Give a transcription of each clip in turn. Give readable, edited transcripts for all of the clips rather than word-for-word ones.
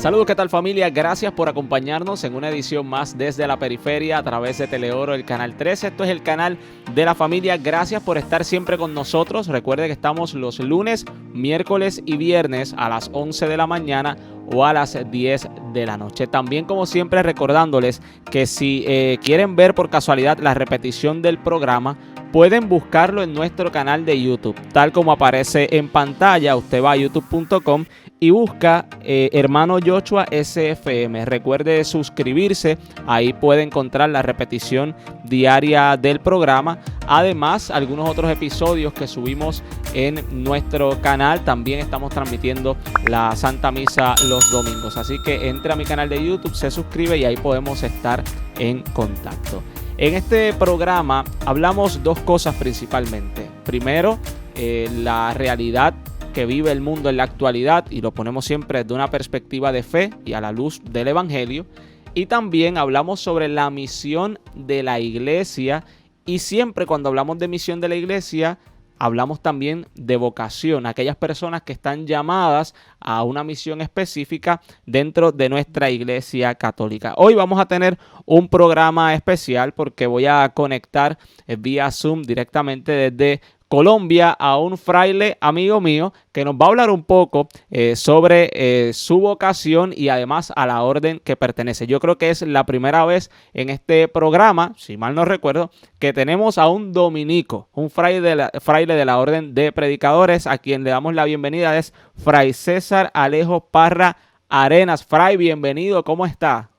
Saludos, ¿qué tal familia? Gracias por acompañarnos en una edición más desde la periferia a través de Teleoro, el canal 13. Esto es el canal de la familia. Gracias por estar siempre con nosotros. Recuerde que estamos los lunes, miércoles y viernes a las 11 de la mañana o a las 10 de la noche. También, como siempre, recordándoles que si quieren ver por casualidad la repetición del programa, pueden buscarlo en nuestro canal de YouTube. Tal como aparece en pantalla, usted va a youtube.com y busca Hermano Joshua SFM. Recuerde suscribirse, ahí puede encontrar la repetición diaria del programa. Además, algunos otros episodios que subimos en nuestro canal. También estamos transmitiendo la Santa Misa los domingos. Así que entre a mi canal de YouTube, se suscribe y ahí podemos estar en contacto. En este programa hablamos dos cosas principalmente. Primero, la realidad que vive el mundo en la actualidad, y lo ponemos siempre desde una perspectiva de fe y a la luz del Evangelio. Y también hablamos sobre la misión de la iglesia, y siempre cuando hablamos de misión de la iglesia hablamos también de vocación, aquellas personas que están llamadas a una misión específica dentro de nuestra iglesia católica. Hoy vamos a tener un programa especial porque voy a conectar vía Zoom directamente desde Colombia a un fraile amigo mío que nos va a hablar un poco sobre su vocación y además a la orden que pertenece. Yo creo que es la primera vez en este programa, si mal no recuerdo, que tenemos a un dominico, un fraile de la orden de predicadores, a quien le damos la bienvenida. Es Fray César Alejo Parra Arenas. Fray, bienvenido, ¿cómo está?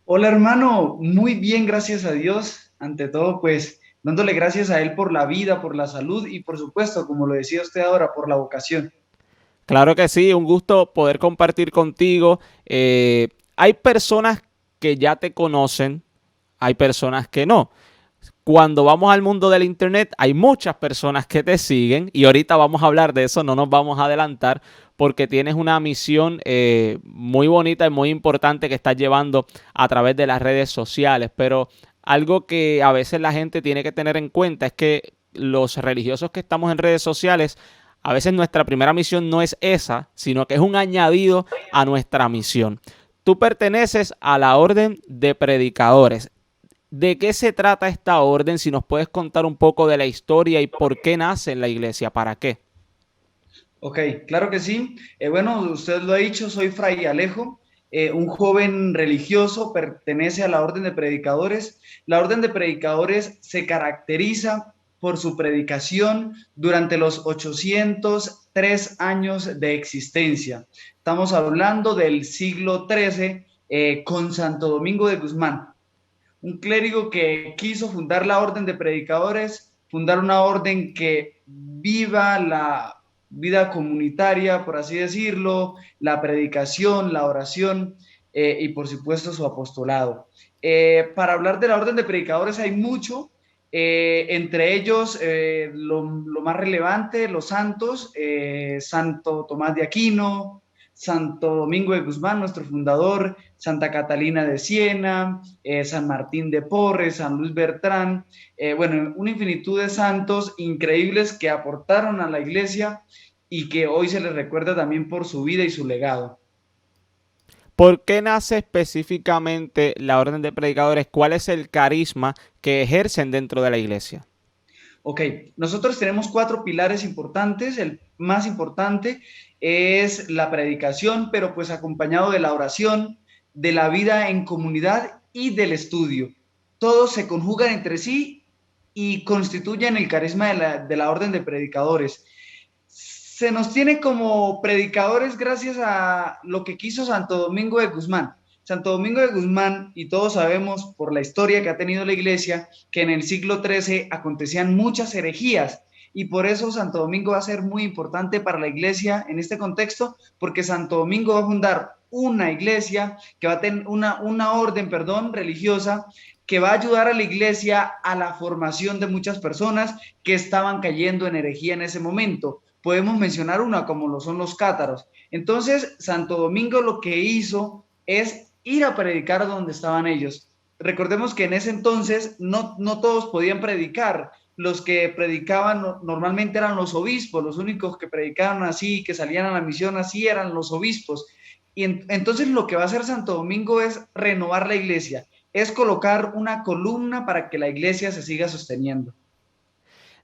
Hola hermano, muy bien, gracias a Dios. Ante todo, pues dándole gracias a Él por la vida, por la salud y por supuesto, como lo decía usted ahora, por la vocación. Claro que sí, un gusto poder compartir contigo. Hay personas que ya te conocen, hay personas que no. Cuando vamos al mundo del internet, hay muchas personas que te siguen y ahorita vamos a hablar de eso, no nos vamos a adelantar porque tienes una misión muy bonita y muy importante que estás llevando a través de las redes sociales. Pero algo que a veces la gente tiene que tener en cuenta es que los religiosos que estamos en redes sociales, a veces nuestra primera misión no es esa, sino que es un añadido a nuestra misión. Tú perteneces a la orden de predicadores. ¿De qué se trata esta orden? Si nos puedes contar un poco de la historia y por qué nace en la iglesia, ¿para qué? Ok, claro que sí. Bueno, usted lo ha dicho, soy Fray Alejo, un joven religioso, pertenece a la Orden de Predicadores. La Orden de Predicadores se caracteriza por su predicación durante los 803 años de existencia. Estamos hablando del siglo XIII con Santo Domingo de Guzmán, un clérigo que quiso fundar la orden de predicadores, fundar una orden que viva la vida comunitaria, por así decirlo, la predicación, la oración y por supuesto su apostolado. Para hablar de la orden de predicadores hay mucho, entre ellos lo más relevante, los santos, Santo Tomás de Aquino, Santo Domingo de Guzmán, nuestro fundador, Santa Catalina de Siena, San Martín de Porres, San Luis Bertrán, bueno, una infinitud de santos increíbles que aportaron a la iglesia y que hoy se les recuerda también por su vida y su legado. ¿Por qué nace específicamente la orden de predicadores? ¿Cuál es el carisma que ejercen dentro de la iglesia? Ok, nosotros tenemos cuatro pilares importantes. El más importante es la predicación, pero pues acompañado de la oración, de la vida en comunidad y del estudio. Todos se conjugan entre sí y constituyen el carisma de la orden de predicadores. Se nos tiene como predicadores gracias a lo que quiso Santo Domingo de Guzmán. Santo Domingo de Guzmán, y todos sabemos por la historia que ha tenido la iglesia, que en el siglo XIII acontecían muchas herejías, y por eso Santo Domingo va a ser muy importante para la iglesia en este contexto, porque Santo Domingo va a fundar una iglesia que va a tener una orden, perdón, religiosa, que va a ayudar a la iglesia a la formación de muchas personas que estaban cayendo en herejía en ese momento. Podemos mencionar una, como lo son los cátaros. Entonces, Santo Domingo lo que hizo es ir a predicar donde estaban ellos. Recordemos que en ese entonces no todos podían predicar. Los que predicaban normalmente eran los obispos, los únicos que predicaban así, que salían a la misión así, eran los obispos. Y entonces lo que va a hacer Santo Domingo es renovar la iglesia, es colocar una columna para que la iglesia se siga sosteniendo.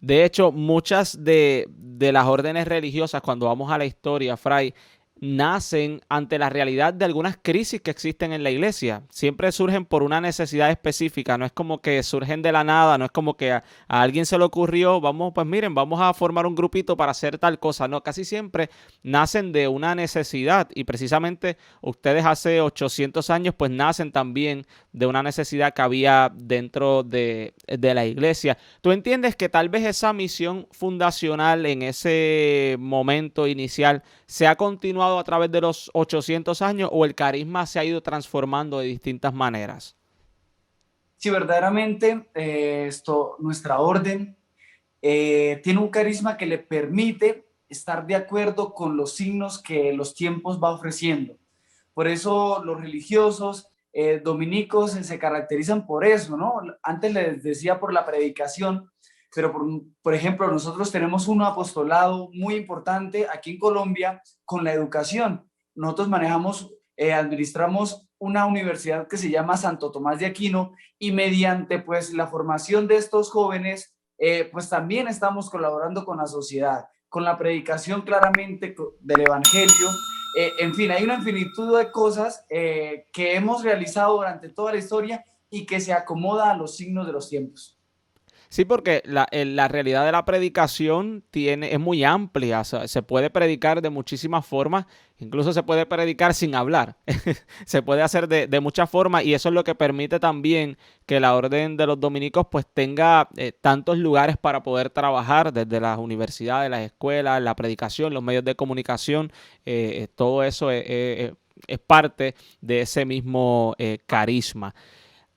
De hecho, muchas de las órdenes religiosas, cuando vamos a la historia, Fray, nacen ante la realidad de algunas crisis que existen en la iglesia. Siempre surgen por una necesidad específica, no es como que surgen de la nada, no es como que a alguien se le ocurrió, vamos, pues miren, vamos a formar un grupito para hacer tal cosa. No, casi siempre nacen de una necesidad y precisamente ustedes hace 800 años pues nacen también de una necesidad que había dentro de la iglesia. ¿Tú entiendes que tal vez esa misión fundacional en ese momento inicial se ha continuado a través de los 800 años o el carisma se ha ido transformando de distintas maneras? Sí, verdaderamente nuestra orden tiene un carisma que le permite estar de acuerdo con los signos que los tiempos va ofreciendo. Por eso los religiosos dominicos se caracterizan por eso, ¿no? Antes les decía por la predicación, pero por ejemplo, nosotros tenemos un apostolado muy importante aquí en Colombia con la educación. Nosotros administramos una universidad que se llama Santo Tomás de Aquino y mediante pues la formación de estos jóvenes, pues también estamos colaborando con la sociedad, con la predicación claramente del evangelio. En fin, hay una infinitud de cosas que hemos realizado durante toda la historia y que se acomoda a los signos de los tiempos. Sí, porque la realidad de la predicación es muy amplia, o sea, se puede predicar de muchísimas formas, incluso se puede predicar sin hablar, se puede hacer de muchas formas y eso es lo que permite también que la orden de los dominicos pues tenga tantos lugares para poder trabajar, desde las universidades, las escuelas, la predicación, los medios de comunicación, todo eso es parte de ese mismo carisma.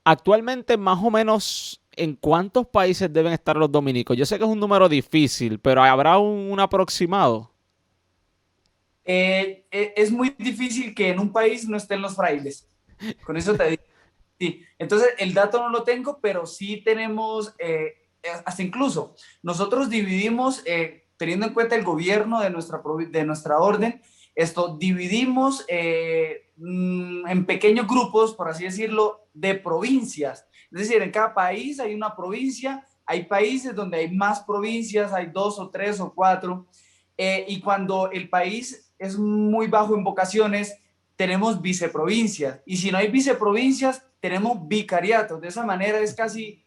Actualmente, más o menos, ¿en cuántos países deben estar los dominicos? Yo sé que es un número difícil, pero ¿habrá un aproximado? Es muy difícil que en un país no estén los frailes. Con eso te digo. Sí. Entonces, el dato no lo tengo, pero sí tenemos, hasta incluso, nosotros dividimos, teniendo en cuenta el gobierno de nuestra orden, dividimos en pequeños grupos, por así decirlo, de provincias. Es decir, en cada país hay una provincia, hay países donde hay más provincias, hay 2 o 3 o 4, y cuando el país es muy bajo en vocaciones, tenemos viceprovincias, y si no hay viceprovincias, tenemos vicariatos. De esa manera es casi,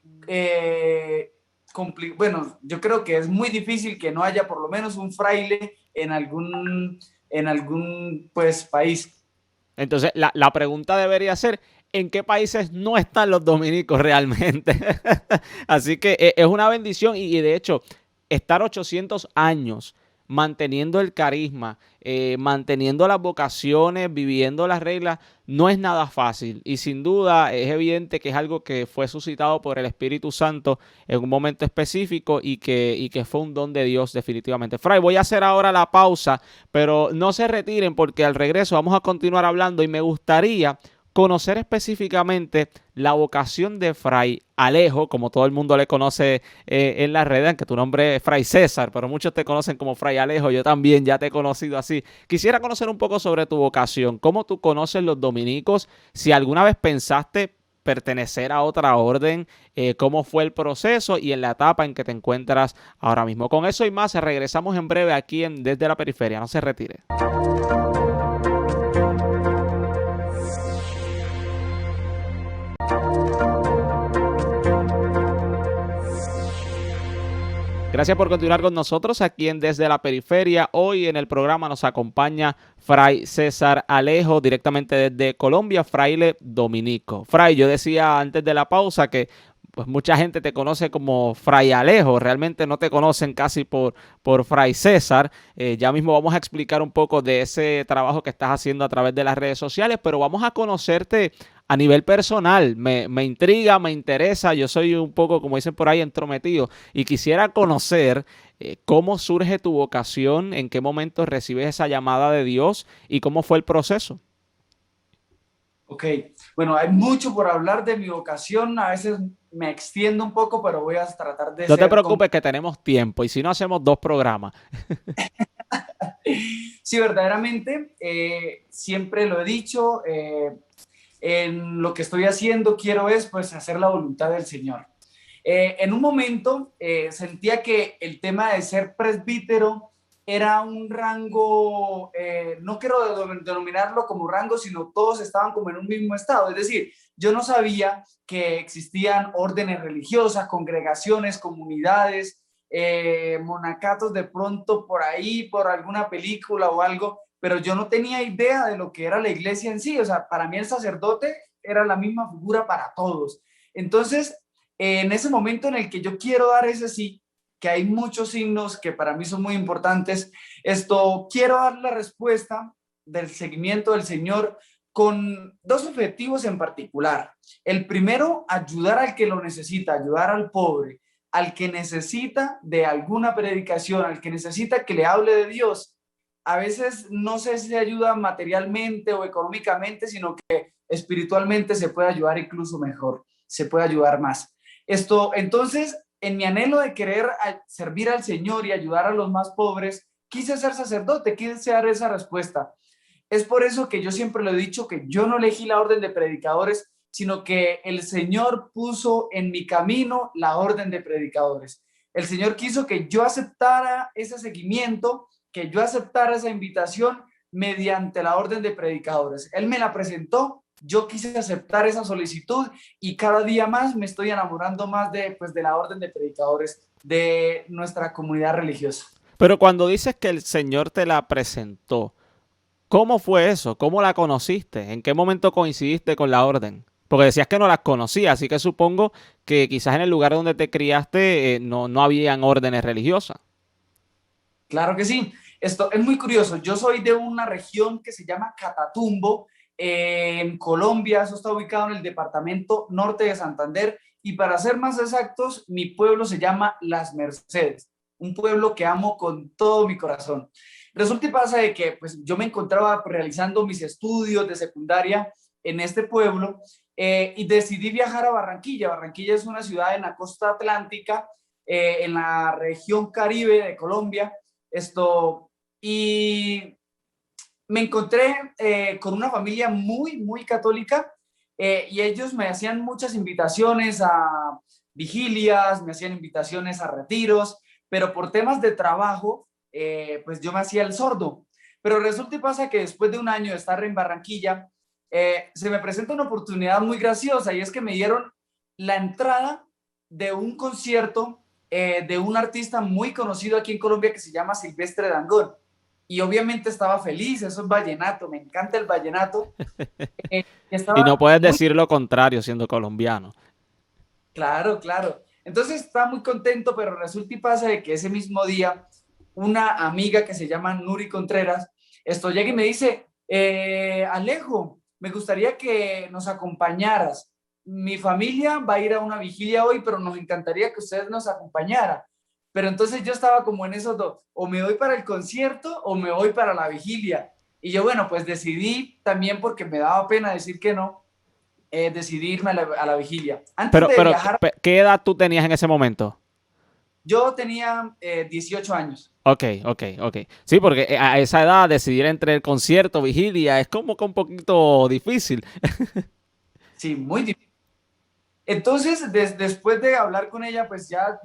bueno, yo creo que es muy difícil que no haya por lo menos un fraile en algún pues, país. Entonces, la pregunta debería ser, ¿en qué países no están los dominicos realmente? Así que es una bendición y de hecho, estar 800 años manteniendo el carisma, manteniendo las vocaciones, viviendo las reglas, no es nada fácil. Y sin duda es evidente que es algo que fue suscitado por el Espíritu Santo en un momento específico y que fue un don de Dios definitivamente. Fray, voy a hacer ahora la pausa, pero no se retiren porque al regreso vamos a continuar hablando y me gustaría conocer específicamente la vocación de Fray Alejo, como todo el mundo le conoce en las redes, aunque tu nombre es Fray César, pero muchos te conocen como Fray Alejo, yo también ya te he conocido así. Quisiera conocer un poco sobre tu vocación, cómo tú conoces los dominicos, si alguna vez pensaste pertenecer a otra orden, cómo fue el proceso y en la etapa en que te encuentras ahora mismo. Con eso y más, regresamos en breve aquí Desde la Periferia, no se retire. Gracias por continuar con nosotros aquí Desde la Periferia. Hoy en el programa nos acompaña Fray César Alejo, directamente desde Colombia, fraile dominico. Fray, yo decía antes de la pausa que pues mucha gente te conoce como Fray Alejo, realmente no te conocen casi por Fray César. Ya mismo vamos a explicar un poco de ese trabajo que estás haciendo a través de las redes sociales, pero vamos a conocerte a nivel personal. Me intriga, me interesa, yo soy un poco, como dicen por ahí, entrometido y quisiera conocer cómo surge tu vocación, en qué momento recibes esa llamada de Dios y cómo fue el proceso. Ok, bueno, hay mucho por hablar de mi vocación, a veces me extiendo un poco, pero voy a tratar de No te ser... preocupes que tenemos tiempo y si no hacemos 2 programas. Sí, verdaderamente, siempre lo he dicho, en lo que estoy haciendo quiero es pues hacer la voluntad del Señor. En un momento sentía que el tema de ser presbítero era un rango, no quiero denominarlo como rango, sino todos estaban como en un mismo estado. Es decir, yo no sabía que existían órdenes religiosas, congregaciones, comunidades, monacatos de pronto por ahí, por alguna película o algo, pero yo no tenía idea de lo que era la iglesia en sí. O sea, para mí el sacerdote era la misma figura para todos. Entonces, en ese momento en el que yo quiero dar ese sí, que hay muchos signos que para mí son muy importantes, quiero dar la respuesta del seguimiento del Señor con dos objetivos en particular. El primero, ayudar al que lo necesita, ayudar al pobre, al que necesita de alguna predicación, al que necesita que le hable de Dios. A veces no sé si se ayuda materialmente o económicamente, sino que espiritualmente se puede ayudar incluso mejor, se puede ayudar más. Entonces, en mi anhelo de querer servir al Señor y ayudar a los más pobres, quise ser sacerdote, quise dar esa respuesta. Es por eso que yo siempre lo he dicho, que yo no elegí la orden de predicadores, sino que el Señor puso en mi camino la orden de predicadores. El Señor quiso que yo aceptara ese seguimiento, que yo aceptara esa invitación mediante la orden de predicadores. Él me la presentó, yo quise aceptar esa solicitud y cada día más me estoy enamorando más de la orden de predicadores de nuestra comunidad religiosa. Pero cuando dices que el Señor te la presentó, ¿cómo fue eso? ¿Cómo la conociste? ¿En qué momento coincidiste con la orden? Porque decías que no las conocías, así que supongo que quizás en el lugar donde te criaste no habían órdenes religiosas. Claro que sí. Esto es muy curioso. Yo soy de una región que se llama Catatumbo, en Colombia. Eso está ubicado en el departamento norte de Santander. Y para ser más exactos, mi pueblo se llama Las Mercedes, un pueblo que amo con todo mi corazón. Resulta y pasa de que pues, yo me encontraba realizando mis estudios de secundaria en este pueblo y decidí viajar a Barranquilla. Barranquilla es una ciudad en la costa atlántica, en la región Caribe de Colombia. Esto, y me encontré con una familia muy, muy católica y ellos me hacían muchas invitaciones a vigilias, me hacían invitaciones a retiros, pero por temas de trabajo, pues yo me hacía el sordo. Pero resulta y pasa que después de un año de estar en Barranquilla, se me presenta una oportunidad muy graciosa y es que me dieron la entrada de un concierto de un artista muy conocido aquí en Colombia que se llama Silvestre Dangond. Y obviamente estaba feliz, eso es vallenato, me encanta el vallenato. Y no Estaba puedes muy decir lo contrario siendo colombiano. claro, claro. Entonces estaba muy contento, pero resulta y pasa de que ese mismo día una amiga que se llama Nuri Contreras, llega y me dice, Alejo, me gustaría que nos acompañaras. Mi familia va a ir a una vigilia hoy, pero nos encantaría que ustedes nos acompañaran. Pero entonces yo estaba como en esos dos, o me voy para el concierto o me voy para la vigilia. Y yo, bueno, pues decidí también porque me daba pena decir que no, decidí irme a la vigilia. Antes de Pero, viajar, ¿qué edad tú tenías en ese momento? yo tenía 18 años. Ok, ok, ok. Sí, porque a esa edad decidir entre el concierto, vigilia, es como que un poquito difícil. Sí, muy difícil. Entonces, después de hablar con ella, pues ya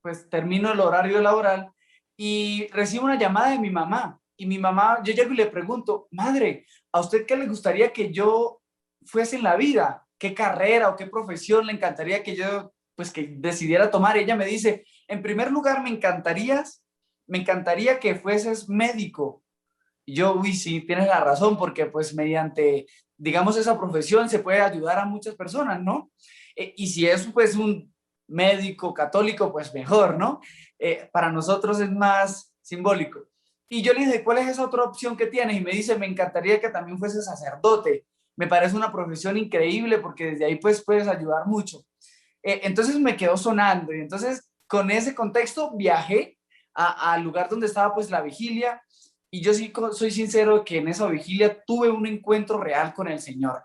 pues, termino el horario laboral y recibo una llamada de mi mamá. Y mi mamá, yo llego y le pregunto, madre, ¿a usted qué le gustaría que yo fuese en la vida? ¿Qué carrera o qué profesión le encantaría que yo, pues, que decidiera tomar? Ella me dice, en primer lugar, me encantaría que fueses médico. Y yo, uy, sí, tienes la razón, porque pues mediante, digamos, esa profesión se puede ayudar a muchas personas, ¿no? Y si es pues un médico católico, pues mejor, ¿no? Para nosotros es más simbólico. Y yo le dije, ¿cuál es esa otra opción que tienes? Y me dice, me encantaría que también fuese sacerdote. Me parece una profesión increíble porque desde ahí pues puedes ayudar mucho. Entonces me quedó sonando y entonces con ese contexto viajé al lugar donde estaba pues la vigilia y yo sí soy sincero que en esa vigilia tuve un encuentro real con el Señor,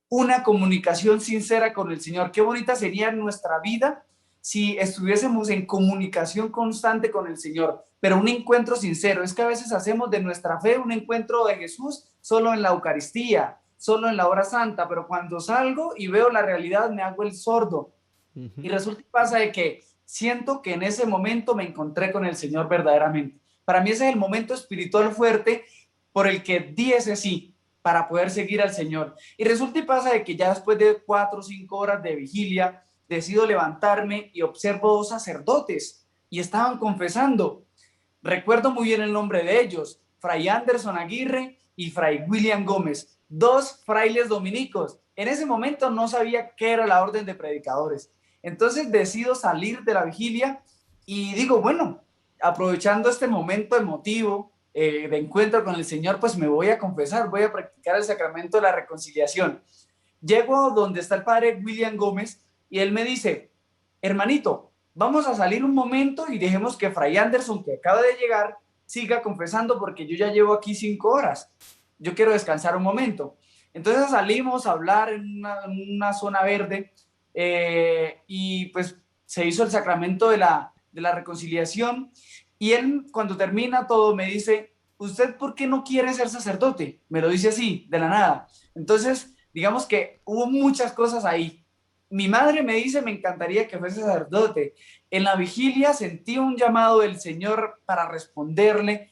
una comunicación sincera con el Señor. Qué bonita sería nuestra vida si estuviésemos en comunicación constante con el Señor, pero un encuentro sincero. Es que a veces hacemos de nuestra fe un encuentro de Jesús solo en la Eucaristía, solo en la hora santa, pero cuando salgo y veo la realidad me hago el sordo. Y resulta y pasa de que siento que en ese momento me encontré con el Señor verdaderamente. Para mí ese es el momento espiritual fuerte por el que di ese sí para poder seguir al Señor. Y resulta y pasa de que ya después de 4 o 5 horas de vigilia, decido levantarme y observo 2 sacerdotes y estaban confesando. Recuerdo muy bien el nombre de ellos, Fray Anderson Aguirre y Fray William Gómez, 2 frailes dominicos. En ese momento no sabía qué era la orden de predicadores. Entonces decido salir de la vigilia y digo, bueno, aprovechando este momento emotivo de encuentro con el Señor, pues me voy a confesar, voy a practicar el sacramento de la reconciliación. Llego donde está el padre William Gómez y él me dice, hermanito, vamos a salir un momento y dejemos que Fray Anderson, que acaba de llegar, siga confesando porque yo ya llevo aquí 5 horas. Yo quiero descansar un momento. Entonces salimos a hablar en una zona verde y pues se hizo el sacramento de la reconciliación y él cuando termina todo me dice, ¿usted por qué no quiere ser sacerdote? Me lo dice así, de la nada. Entonces, digamos que hubo muchas cosas ahí. Mi madre me dice, me encantaría que fuese sacerdote. En la vigilia sentí un llamado del Señor para responderle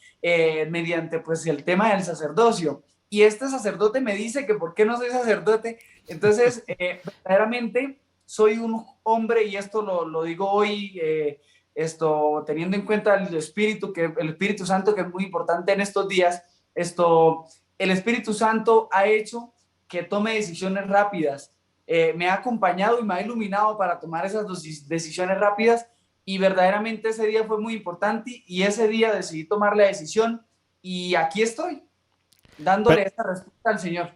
mediante pues el tema del sacerdocio. Y este sacerdote me dice que por qué no soy sacerdote. Entonces, verdaderamente soy un hombre, y esto lo digo hoy, teniendo en cuenta el Espíritu Santo, que es muy importante en estos días, el Espíritu Santo ha hecho que tome decisiones rápidas. Me ha acompañado y me ha iluminado para tomar esas decisiones rápidas y verdaderamente ese día fue muy importante y ese día decidí tomar la decisión y aquí estoy, dándole Pero, esta respuesta al Señor.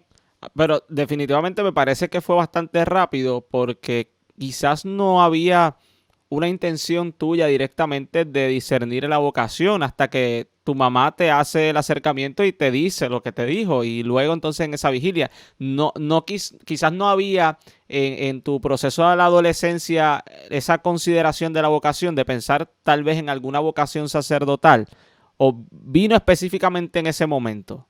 pero definitivamente me parece que fue bastante rápido porque quizás no había una intención tuya directamente de discernir la vocación hasta que tu mamá te hace el acercamiento y te dice lo que te dijo y luego entonces en esa vigilia quizás no había en tu proceso de la adolescencia esa consideración de la vocación de pensar tal vez en alguna vocación sacerdotal o vino específicamente en ese momento.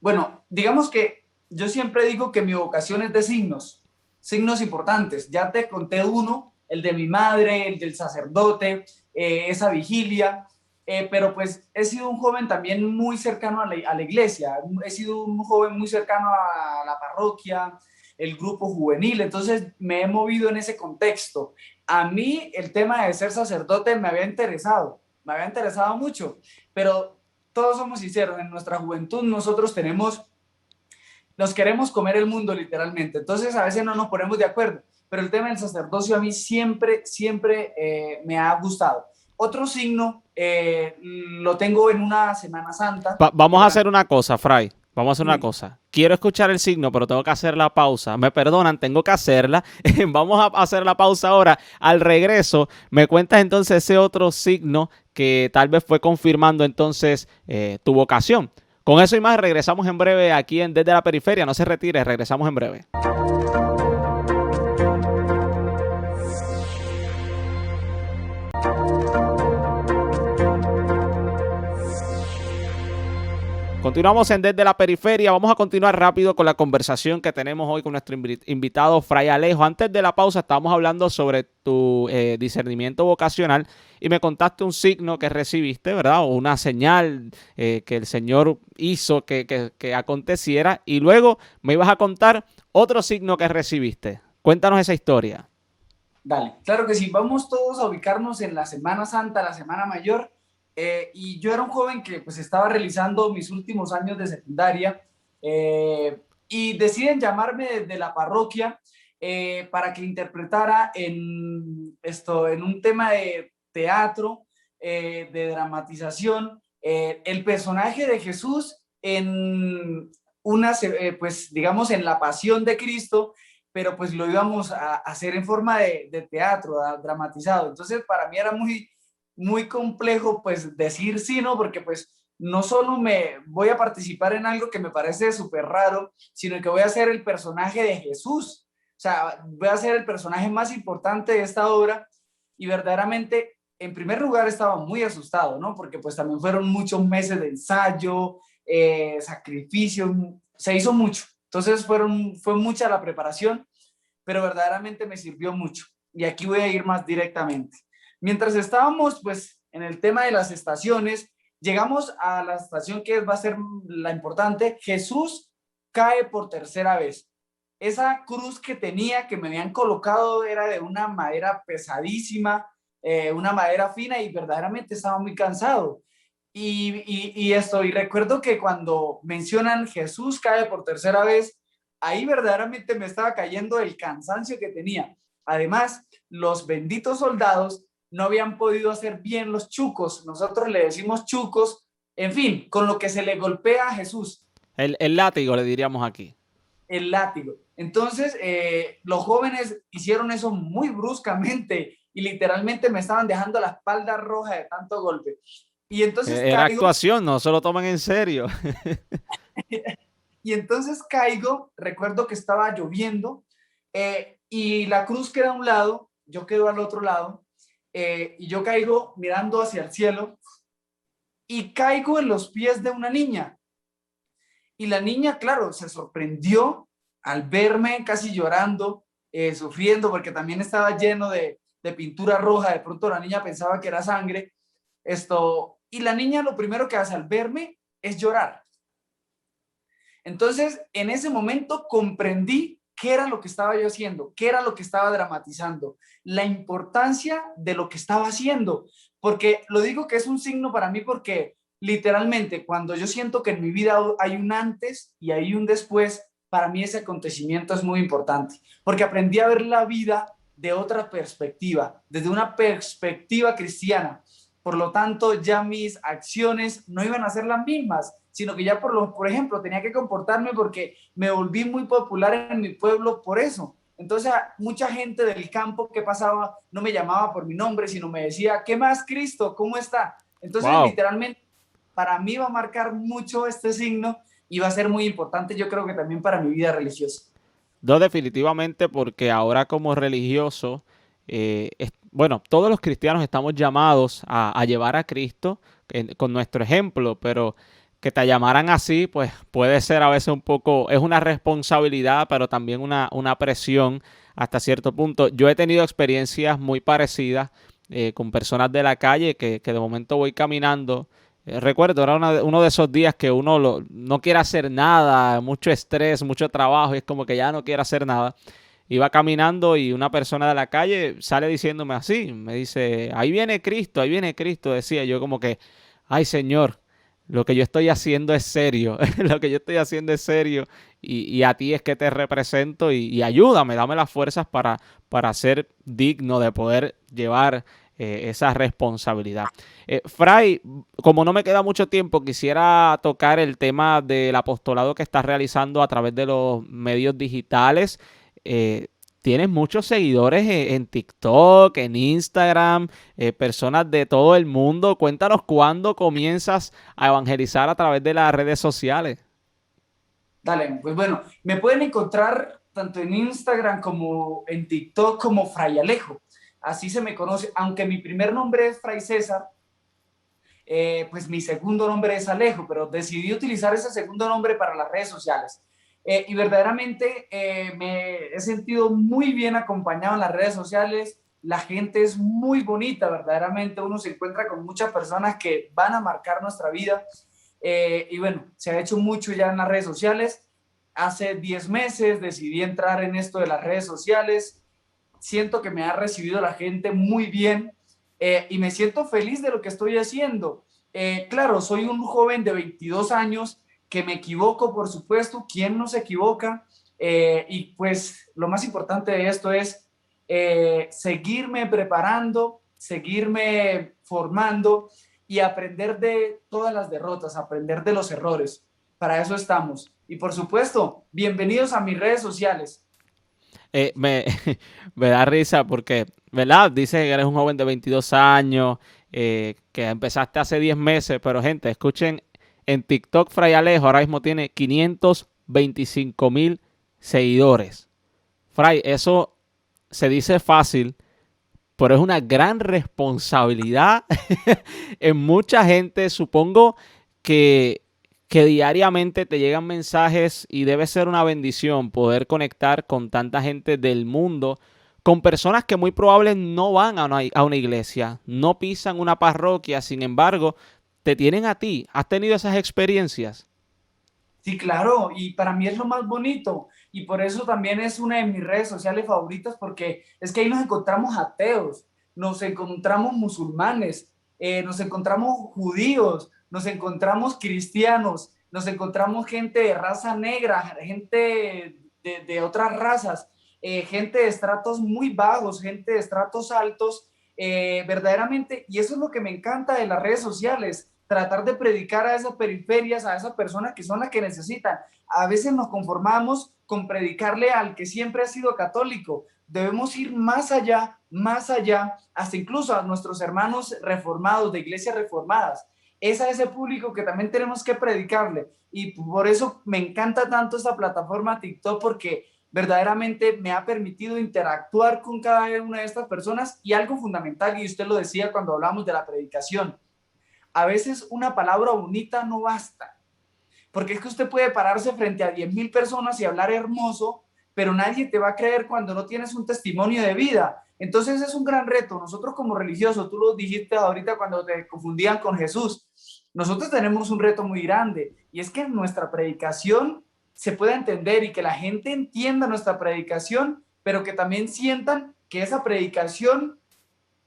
Bueno, digamos que yo siempre digo que mi vocación es de signos importantes. Ya te conté uno, el de mi madre, el del sacerdote, esa vigilia, pero pues he sido un joven también muy cercano a la iglesia, he sido un joven muy cercano a la parroquia, el grupo juvenil, entonces me he movido en ese contexto. A mí el tema de ser sacerdote me había interesado mucho, pero todos somos sinceros, en nuestra juventud nosotros nos queremos comer el mundo literalmente, entonces a veces no nos ponemos de acuerdo, pero el tema del sacerdocio a mí siempre me ha gustado. Otro signo lo tengo en una Semana Santa, que Vamos a para hacer una cosa, Fray. Vamos a hacer una mí, cosa. Quiero escuchar el signo, pero tengo que hacer la pausa. Me perdonan, tengo que hacerla. Vamos a hacer la pausa ahora. Al regreso, me cuentas entonces ese otro signo que tal vez fue confirmando entonces tu vocación. Con eso y más, regresamos en breve aquí en Desde la Periferia. No se retire, regresamos en breve. Continuamos en Desde la Periferia. Vamos a continuar rápido con la conversación que tenemos hoy con nuestro invitado Fray Alejo. Antes de la pausa estábamos hablando sobre tu discernimiento vocacional y me contaste un signo que recibiste, ¿verdad? O una señal que el Señor hizo que aconteciera y luego me ibas a contar otro signo que recibiste. Cuéntanos esa historia. dale, claro que sí, vamos todos a ubicarnos en la Semana Santa, la Semana Mayor, y yo era un joven que pues estaba realizando mis últimos años de secundaria y deciden llamarme desde la parroquia para que interpretara en un tema de teatro, de dramatización, el personaje de Jesús en pues digamos en la pasión de Cristo, pero pues lo íbamos a hacer en forma de teatro, dramatizado. Entonces para mí era muy complejo pues decir sí, ¿no? Porque pues no solo me voy a participar en algo que me parece súper raro, sino que voy a ser el personaje de Jesús. O sea, voy a ser el personaje más importante de esta obra y verdaderamente, en primer lugar, estaba muy asustado, ¿no? Porque pues también fueron muchos meses de ensayo, sacrificio, se hizo mucho. Entonces fue mucha la preparación, pero verdaderamente me sirvió mucho. Y aquí voy a ir más directamente. Mientras estábamos pues en el tema de las estaciones, llegamos a la estación que va a ser la importante. Jesús cae por tercera vez. Esa cruz que tenía, que me habían colocado, era de una madera pesadísima, una madera fina, y verdaderamente estaba muy cansado. Y recuerdo que cuando mencionan Jesús cae por tercera vez, ahí verdaderamente me estaba cayendo el cansancio que tenía. Además, los benditos soldados no habían podido hacer bien los chucos. Nosotros le decimos chucos, en fin, con lo que se le golpea a Jesús. El látigo le diríamos aquí. El látigo. Entonces, los jóvenes hicieron eso muy bruscamente y literalmente me estaban dejando la espalda roja de tanto golpe. Y entonces Era actuación, no se lo toman en serio. Y entonces caigo, recuerdo que estaba lloviendo, y la cruz queda a un lado, yo quedo al otro lado, y yo caigo mirando hacia el cielo y caigo en los pies de una niña. Y la niña, claro, se sorprendió al verme casi llorando, sufriendo, porque también estaba lleno de pintura roja. De pronto la niña pensaba que era sangre. Y la niña lo primero que hace al verme es llorar. Entonces, en ese momento comprendí qué era lo que estaba yo haciendo, qué era lo que estaba dramatizando, la importancia de lo que estaba haciendo, porque lo digo que es un signo para mí porque literalmente cuando yo siento que en mi vida hay un antes y hay un después, para mí ese acontecimiento es muy importante, porque aprendí a ver la vida de otra perspectiva, desde una perspectiva cristiana. Por lo tanto, ya mis acciones no iban a ser las mismas, sino que ya por ejemplo, tenía que comportarme porque me volví muy popular en mi pueblo por eso. Entonces, mucha gente del campo que pasaba no me llamaba por mi nombre, sino me decía, ¿qué más, Cristo? ¿Cómo está? Entonces, Wow. literalmente, para mí va a marcar mucho este signo y va a ser muy importante, yo creo que también para mi vida religiosa. No, definitivamente, porque ahora como religioso, bueno, todos los cristianos estamos llamados a llevar a Cristo con nuestro ejemplo, pero que te llamaran así, pues puede ser a veces un poco, es una responsabilidad, pero también una presión hasta cierto punto. Yo he tenido experiencias muy parecidas con personas de la calle que de momento voy caminando. Recuerdo, era uno de esos días que uno no quiere hacer nada, mucho estrés, mucho trabajo, y es como que ya no quiere hacer nada. Iba caminando y una persona de la calle sale diciéndome así, me dice, ahí viene Cristo, decía yo como que, ay Señor, lo que yo estoy haciendo es serio, lo que yo estoy haciendo es serio, y a ti es que te represento y ayúdame, dame las fuerzas para ser digno de poder llevar esa responsabilidad. Fray, como no me queda mucho tiempo, quisiera tocar el tema del apostolado que estás realizando a través de los medios digitales. Eh, Tienes muchos seguidores en TikTok, en Instagram, personas de todo el mundo. Cuéntanos cuándo comienzas a evangelizar a través de las redes sociales. Dale, pues bueno, me pueden encontrar tanto en Instagram como en TikTok como Fray Alejo. Así se me conoce, aunque mi primer nombre es Fray César, pues mi segundo nombre es Alejo, pero decidí utilizar ese segundo nombre para las redes sociales. Y verdaderamente me he sentido muy bien acompañado en las redes sociales. La gente es muy bonita, verdaderamente uno se encuentra con muchas personas que van a marcar nuestra vida. Y bueno, se ha hecho mucho ya en las redes sociales. Hace 10 meses decidí entrar en esto de las redes sociales. Siento que me ha recibido la gente muy bien, y me siento feliz de lo que estoy haciendo. Claro, soy un joven de 22 años que me equivoco, por supuesto, ¿quién no se equivoca? Y pues lo más importante de esto es seguirme preparando, seguirme formando y aprender de todas las derrotas, aprender de los errores. Para eso estamos. Y por supuesto, bienvenidos a mis redes sociales. Eh, me, Me da risa porque, ¿verdad? Dices que eres un joven de 22 años, que empezaste hace 10 meses, pero gente, escuchen, en TikTok Fray Alejo ahora mismo tiene 525,000 seguidores. Fray, eso se dice fácil, pero es una gran responsabilidad en mucha gente. Supongo que, que diariamente te llegan mensajes y debe ser una bendición poder conectar con tanta gente del mundo, con personas que muy probablemente no van a una iglesia, no pisan una parroquia, sin embargo, te tienen a ti. ¿Has tenido esas experiencias? Sí, claro, y para mí es lo más bonito y por eso también es una de mis redes sociales favoritas porque es que ahí nos encontramos ateos, nos encontramos musulmanes, nos encontramos judíos, nos encontramos cristianos, nos encontramos gente de raza negra, gente de otras razas, gente de estratos muy bajos, gente de estratos altos, verdaderamente, y eso es lo que me encanta de las redes sociales, tratar de predicar a esas periferias, a esas personas que son las que necesitan. A veces nos conformamos con predicarle al que siempre ha sido católico. Debemos ir más allá, hasta incluso a nuestros hermanos reformados, de iglesias reformadas. Es a ese público que también tenemos que predicarle. Y por eso me encanta tanto esta plataforma TikTok, porque verdaderamente me ha permitido interactuar con cada una de estas personas y algo fundamental, y usted lo decía cuando hablamos de la predicación, a veces una palabra bonita no basta, porque es que usted puede pararse frente a 10,000 personas y hablar hermoso, pero nadie te va a creer cuando no tienes un testimonio de vida. Entonces es un gran reto. Nosotros como religiosos, tú lo dijiste ahorita cuando te confundían con Jesús, nosotros tenemos un reto muy grande y es que nuestra predicación se pueda entender y que la gente entienda nuestra predicación, pero que también sientan que esa predicación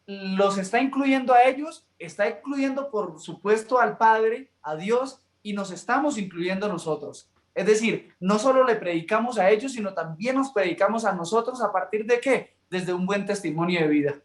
los está incluyendo a ellos, está incluyendo por supuesto al Padre, a Dios, y nos estamos incluyendo nosotros. Es decir, no solo le predicamos a ellos, sino también nos predicamos a nosotros. ¿A partir de qué? Desde un buen testimonio de vida.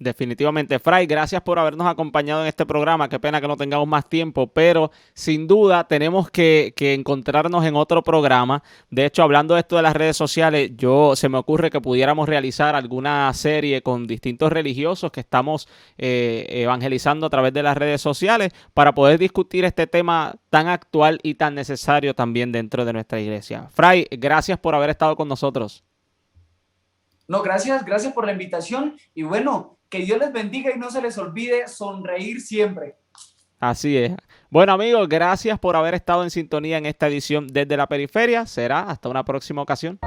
Definitivamente, Fray, gracias por habernos acompañado en este programa. Qué pena que no tengamos más tiempo, pero sin duda tenemos que encontrarnos en otro programa. De hecho, hablando de esto de las redes sociales, se me ocurre que pudiéramos realizar alguna serie con distintos religiosos que estamos evangelizando a través de las redes sociales para poder discutir este tema tan actual y tan necesario también dentro de nuestra iglesia. Fray, gracias por haber estado con nosotros. No, gracias por la invitación y bueno, que Dios les bendiga y no se les olvide sonreír siempre. Así es. Bueno, amigos, gracias por haber estado en sintonía en esta edición desde la periferia. Será hasta una próxima ocasión.